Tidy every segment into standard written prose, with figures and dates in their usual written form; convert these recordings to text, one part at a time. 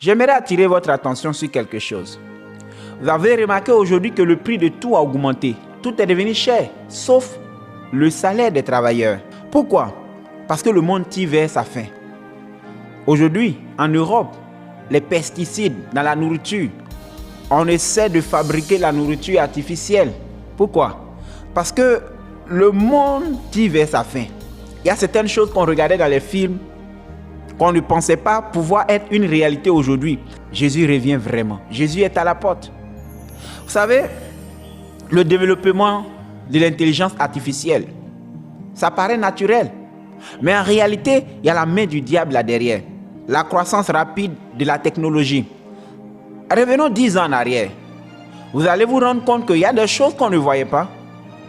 J'aimerais attirer votre attention sur quelque chose. Vous avez remarqué aujourd'hui que le prix de tout a augmenté. Tout est devenu cher, sauf le salaire des travailleurs. Pourquoi? Parce que le monde tire vers sa fin. Aujourd'hui, en Europe, les pesticides dans la nourriture, on essaie de fabriquer la nourriture artificielle. Pourquoi? Parce que le monde tire vers sa fin. Il y a certaines choses qu'on regardait dans les films qu'on ne pensait pas pouvoir être une réalité aujourd'hui. Jésus revient vraiment. Jésus est à la porte. Vous savez, le développement de l'intelligence artificielle, ça paraît naturel. Mais en réalité, il y a la main du diable là derrière. La croissance rapide de la technologie. Revenons 10 ans en arrière. Vous allez vous rendre compte qu'il y a des choses qu'on ne voyait pas,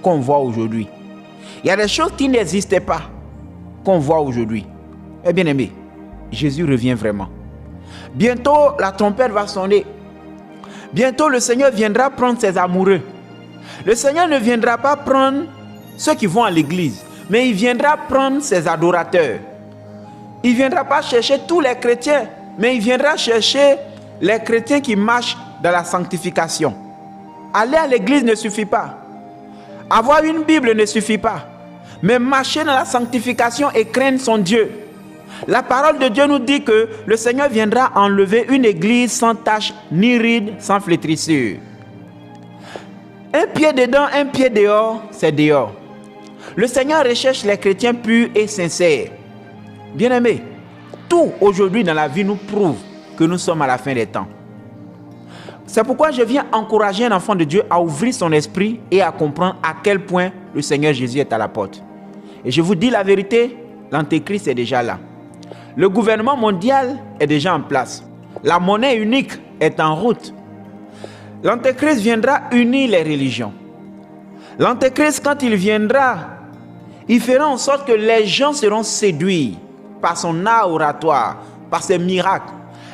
qu'on voit aujourd'hui. Il y a des choses qui n'existaient pas, qu'on voit aujourd'hui. Eh bien aimé, Jésus revient vraiment. Bientôt, la trompette va sonner. Bientôt, le Seigneur viendra prendre ses amoureux. Le Seigneur ne viendra pas prendre ceux qui vont à l'église, mais il viendra prendre ses adorateurs. Il ne viendra pas chercher tous les chrétiens, mais il viendra chercher les chrétiens qui marchent dans la sanctification. Aller à l'église ne suffit pas. Avoir une Bible ne suffit pas. Mais marcher dans la sanctification et craindre son Dieu. La parole de Dieu nous dit que le Seigneur viendra enlever une église sans tache, ni ride, sans flétrissure. Un pied dedans, un pied dehors, c'est dehors. Le Seigneur recherche les chrétiens purs et sincères. Bien-aimés, tout aujourd'hui dans la vie nous prouve que nous sommes à la fin des temps. C'est pourquoi je viens encourager un enfant de Dieu à ouvrir son esprit et à comprendre à quel point le Seigneur Jésus est à la porte. Et je vous dis la vérité, l'Antéchrist est déjà là. Le gouvernement mondial est déjà en place. La monnaie unique est en route. L'Antéchrist viendra unir les religions. L'Antéchrist, quand il viendra, il fera en sorte que les gens seront séduits par son art oratoire, par ses miracles.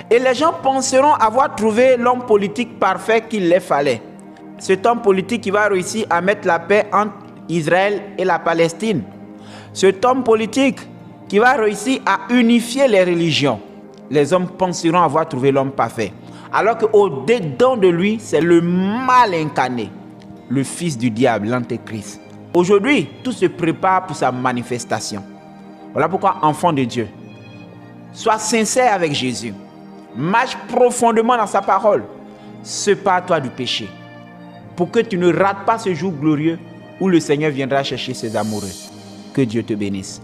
Et les gens penseront avoir trouvé l'homme politique parfait qu'il les fallait. Cet homme politique qui va réussir à mettre la paix entre Israël et la Palestine. Cet homme politique qui va réussir à unifier les religions. Les hommes penseront avoir trouvé l'homme parfait. Alors qu'au-dedans de lui, c'est le mal incarné, le fils du diable, l'Antéchrist. Aujourd'hui, tout se prépare pour sa manifestation. Voilà pourquoi, enfant de Dieu, sois sincère avec Jésus. Marche profondément dans sa parole. Sépare-toi du péché. Pour que tu ne rates pas ce jour glorieux où le Seigneur viendra chercher ses amoureux. Que Dieu te bénisse.